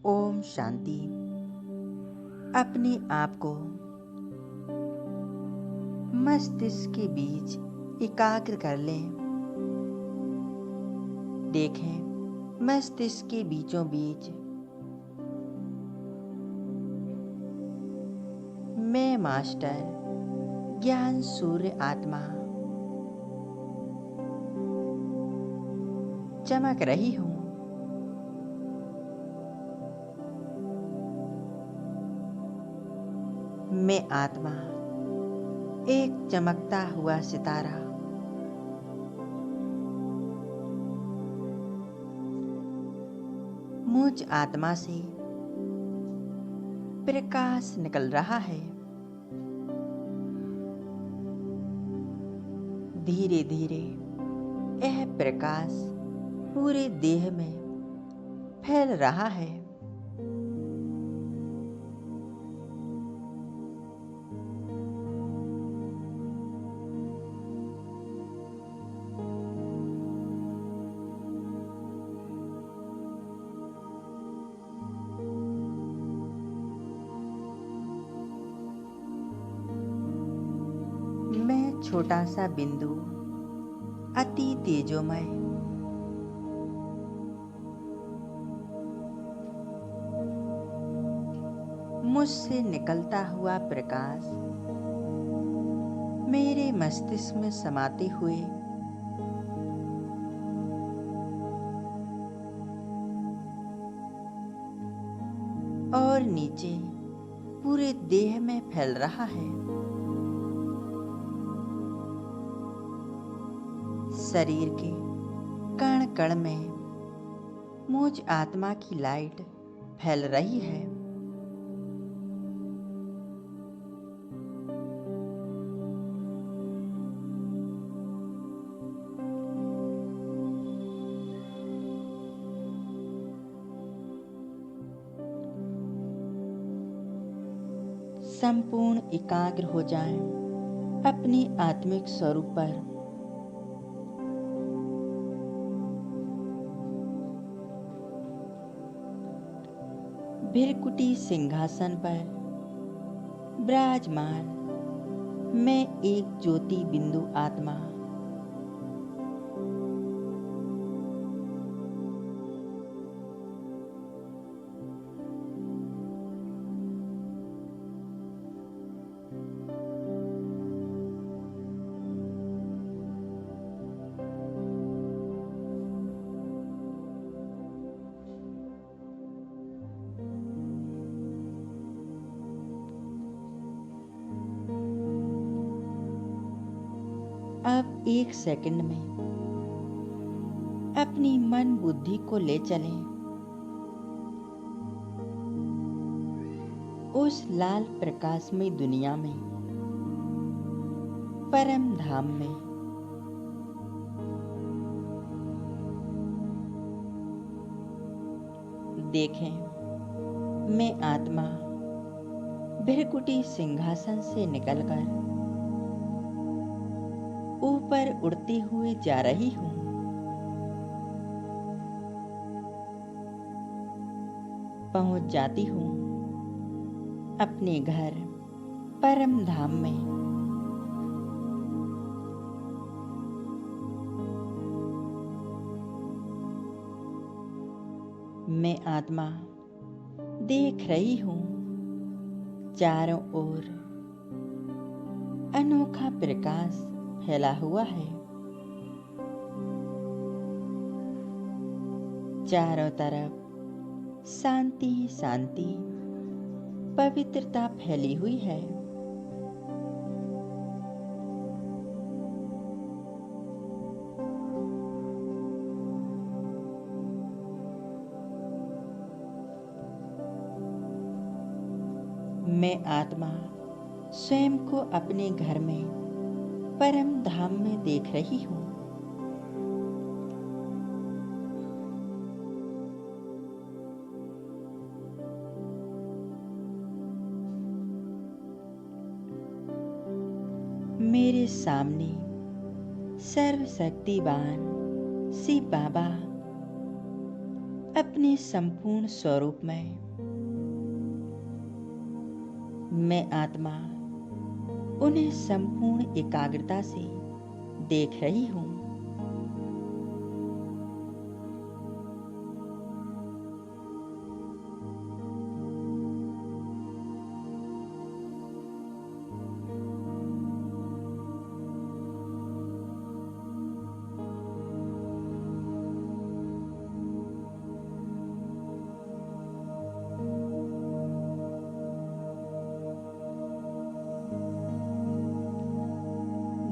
ओम शांति। अपने आप को मस्तिष्क के बीच एकाग्र कर लें। देखें, मस्तिष्क के बीचों बीच मैं मास्टर ज्ञान सूर्य आत्मा चमक रही हूँ। मैं आत्मा एक चमकता हुआ सितारा मुझ आत्मा से प्रकाश निकल रहा है। धीरे धीरे यह प्रकाश पूरे देह में फैल रहा है। मैं छोटा सा बिंदु अति तेजोमय मुझसे निकलता हुआ प्रकाश मेरे मस्तिष्क में समाते हुए और नीचे पूरे देह में फैल रहा है। शरीर के कण कण में मुझ आत्मा की लाइट फैल रही है। संपूर्ण एकाग्र हो जाएं अपने आत्मिक स्वरूप पर। भृकुटी सिंहासन पर विराजमान मैं एक ज्योति बिंदु आत्मा अब एक सेकंड में अपनी मन बुद्धि को ले चलें उस लाल प्रकाशमय दुनिया में, परम धाम में। देखें, मैं आत्मा भृकुटी सिंहासन से निकलकर ऊपर उड़ते हुए जा रही हूँ। पहुंच जाती हूँ अपने घर परम धाम में। मैं आत्मा देख रही हूँ चारों ओर अनोखा प्रकाश फैला हुआ है। चारों तरफ शांति शांति पवित्रता फैली हुई है। मैं आत्मा स्वयं को अपने घर में परम धाम में देख रही हूँ। मेरे सामने सर्वशक्तिवान शिव बाबा अपने संपूर्ण स्वरूप में। मैं आत्मा उन्हें संपूर्ण एकाग्रता से देख रही हूँ।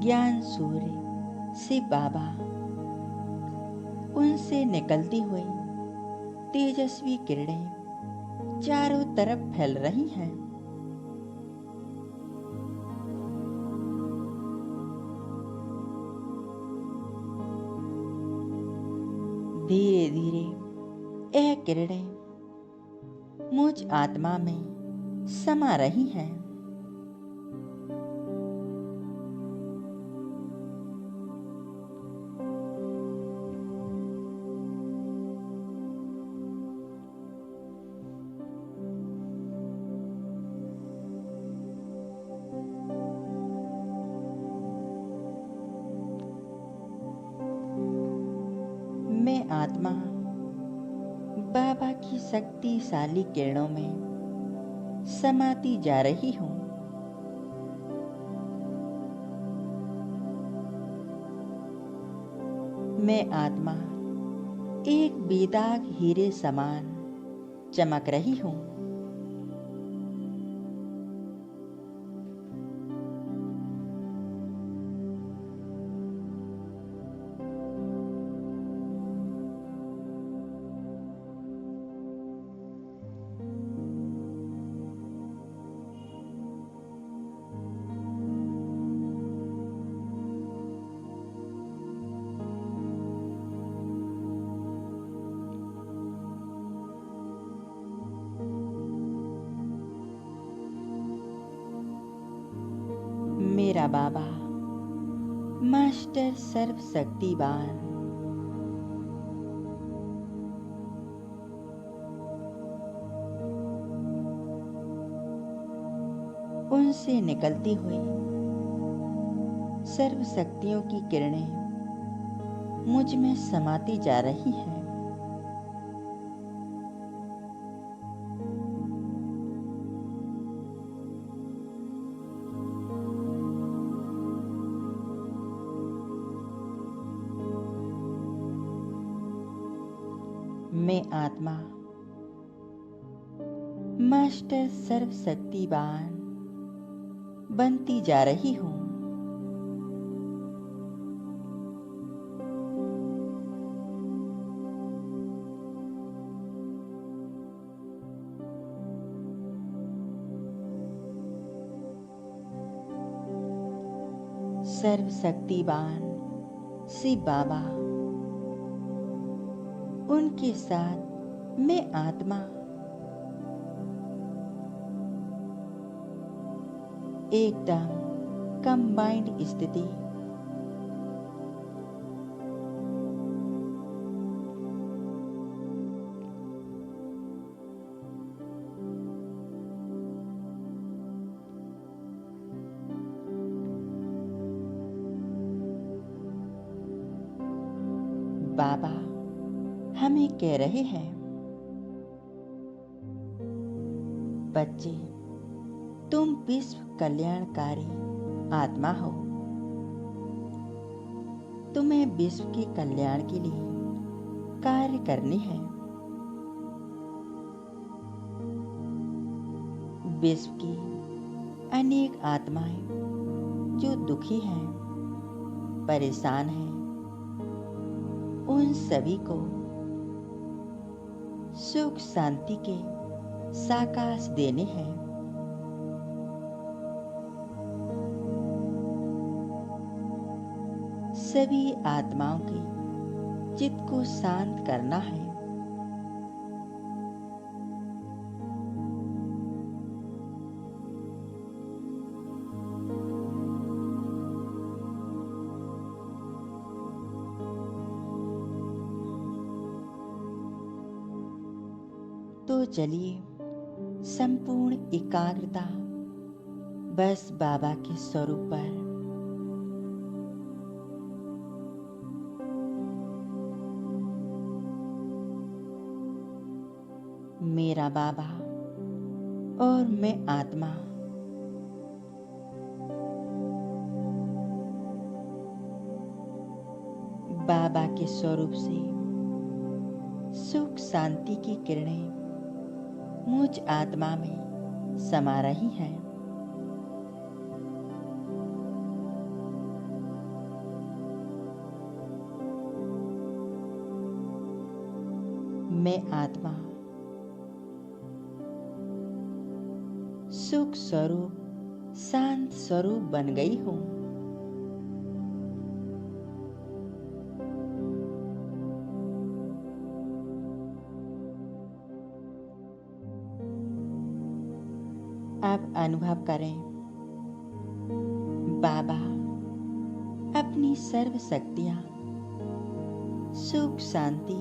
ज्ञान सूर्य शिव बाबा उनसे निकलती हुई तेजस्वी किरणें चारों तरफ फैल रही हैं। धीरे धीरे यह किरणें मुझ आत्मा में समा रही हैं। मैं आत्मा बाबा की शक्तिशाली किरणों में समाती जा रही हूँ। मैं आत्मा एक बेदाग हीरे समान चमक रही हूँ। मेरा बाबा मास्टर सर्वशक्तिवान उनसे निकलती हुई सर्व शक्तियों की किरणें मुझ में समाती जा रही हैं। मैं आत्मा मास्टर सर्वशक्तिवान बनती जा रही हूँ। सर्वशक्तिवान शिव बाबा उनके साथ मैं आत्मा एकदम कंबाइंड स्थिति बाबा हमें कह रहे हैं, बच्चे तुम विश्व कल्याणकारी आत्मा हो। तुम्हें विश्व के कल्याण के लिए कार्य करने हैं। विश्व की अनेक आत्माएं जो दुखी हैं, परेशान हैं, उन सभी को सुख शांति के साकाश देने हैं। सभी आत्माओं के चित्त को शांत करना है। तो चलिए संपूर्ण एकाग्रता बस बाबा के स्वरूप पर। मेरा बाबा और मैं आत्मा बाबा के स्वरूप से सुख शांति की किरणें मुझ आत्मा में समा रही हैं। मैं आत्मा सुख स्वरूप शांत स्वरूप बन गई हूँ। अब अनुभव करें बाबा अपनी सर्व शक्तियां सुख शांति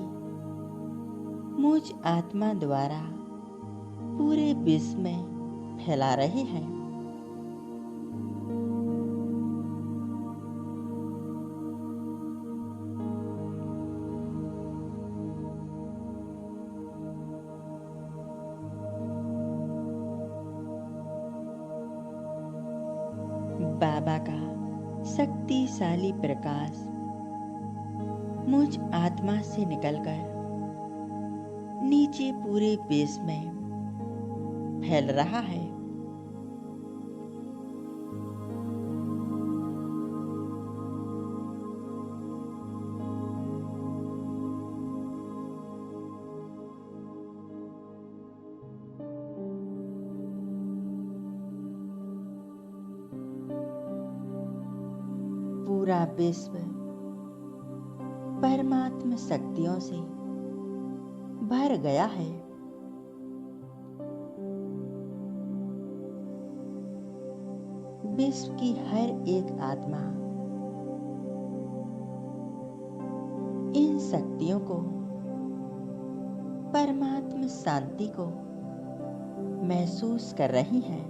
मुझ आत्मा द्वारा पूरे विश्व में फैला रहे हैं। बाबा का शक्तिशाली प्रकाश मुझ आत्मा से निकलकर नीचे पूरे विश्व में फैल रहा है। पूरा विश्व परमात्मा शक्तियों से भर गया है। विश्व की हर एक आत्मा इन शक्तियों को, परमात्मा शांति को महसूस कर रही है।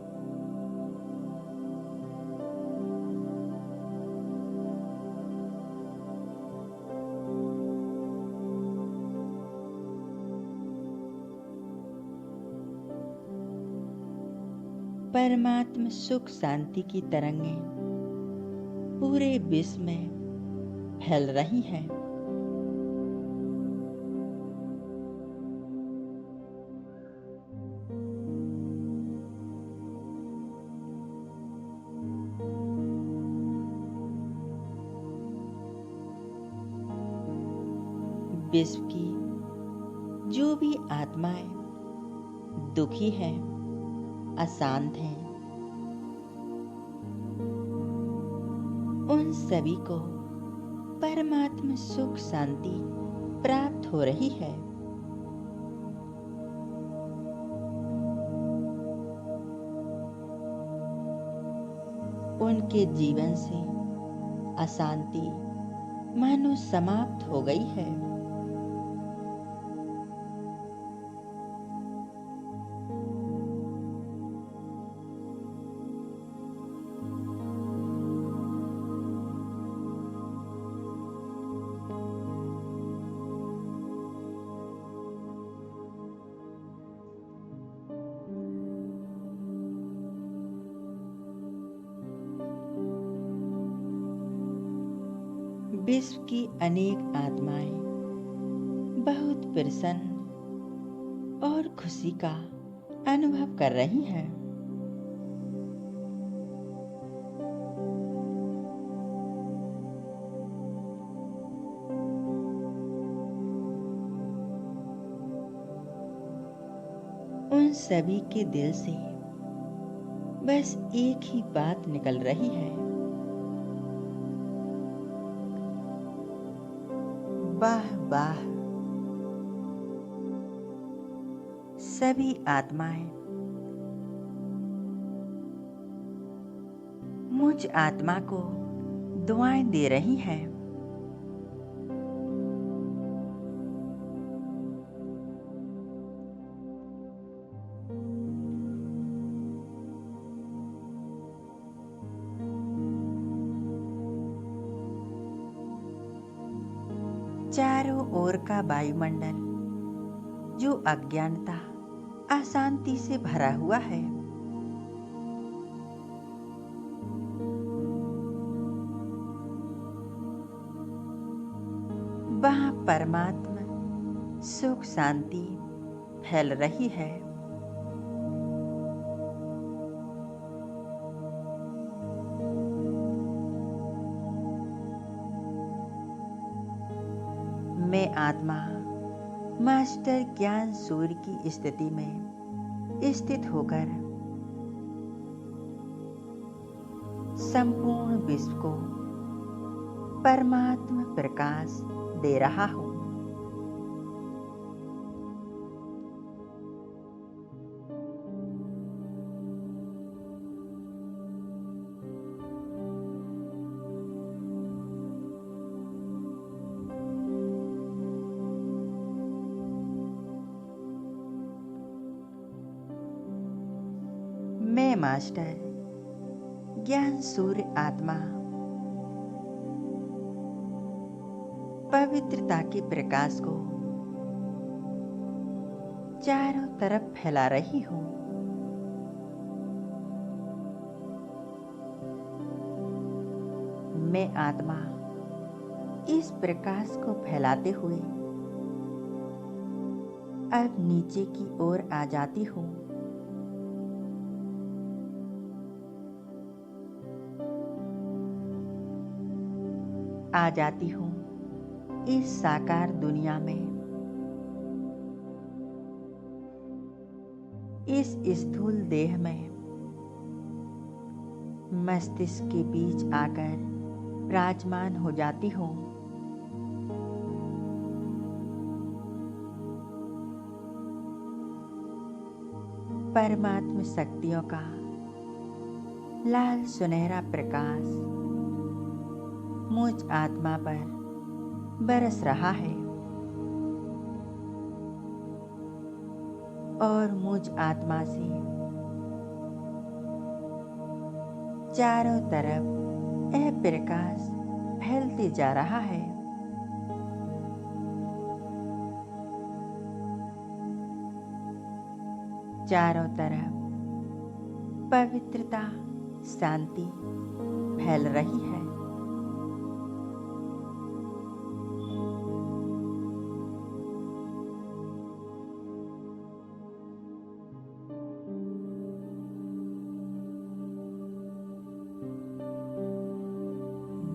परमात्मा सुख शांति की तरंगें पूरे विश्व में फैल रही हैं। विश्व की जो भी आत्माएं दुखी हैं, अशांत हैं, उन सभी को परमात्मा सुख शांति प्राप्त हो रही है। उनके जीवन से अशांति मानो समाप्त हो गई है। विश्व की अनेक आत्माएं बहुत प्रसन्न और खुशी का अनुभव कर रही हैं। उन सभी के दिल से बस एक ही बात निकल रही है, वाह वाह। सभी आत्माएं मुझ आत्मा को दुआएं दे रही हैं। चारों ओर का वायुमंडल जो अज्ञानता, अशांति से भरा हुआ है, वहां परमात्मा सुख शांति फैल रही है। मैं आत्मा मास्टर ज्ञान सूर्य की स्थिति में स्थित होकर संपूर्ण विश्व को परमात्मा प्रकाश दे रहा हूं। मैं मास्टर ज्ञान सूर्य आत्मा पवित्रता के प्रकाश को चारों तरफ फैला रही हूं। मैं आत्मा इस प्रकाश को फैलाते हुए अब नीचे की ओर आ जाती हूं। आ जाती हूं इस साकार दुनिया में, इस स्थूल देह में, मस्तिष्क के बीच आकर विराजमान हो जाती हूं। परमात्म शक्तियों का लाल सुनहरा प्रकाश मुझ आत्मा पर बरस रहा है और मुझ आत्मा से चारों तरफ यह प्रकाश फैलते जा रहा है। चारों तरफ पवित्रता, शांति फैल रही है।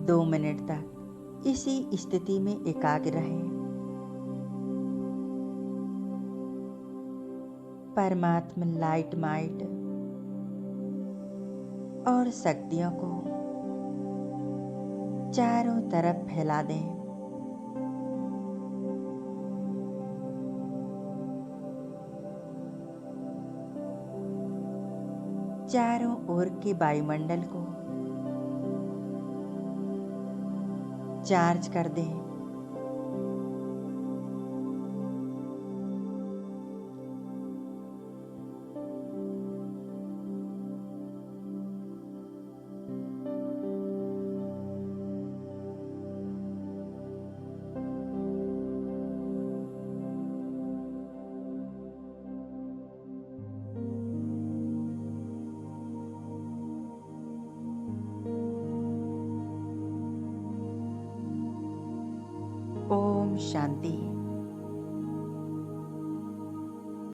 दो मिनट तक इसी स्थिति में एकाग्र रहें। परमात्मा लाइट माइट और शक्तियों को चारों तरफ फैला दें। चारों ओर के वायुमंडल को चार्ज कर दें। ओम शांति।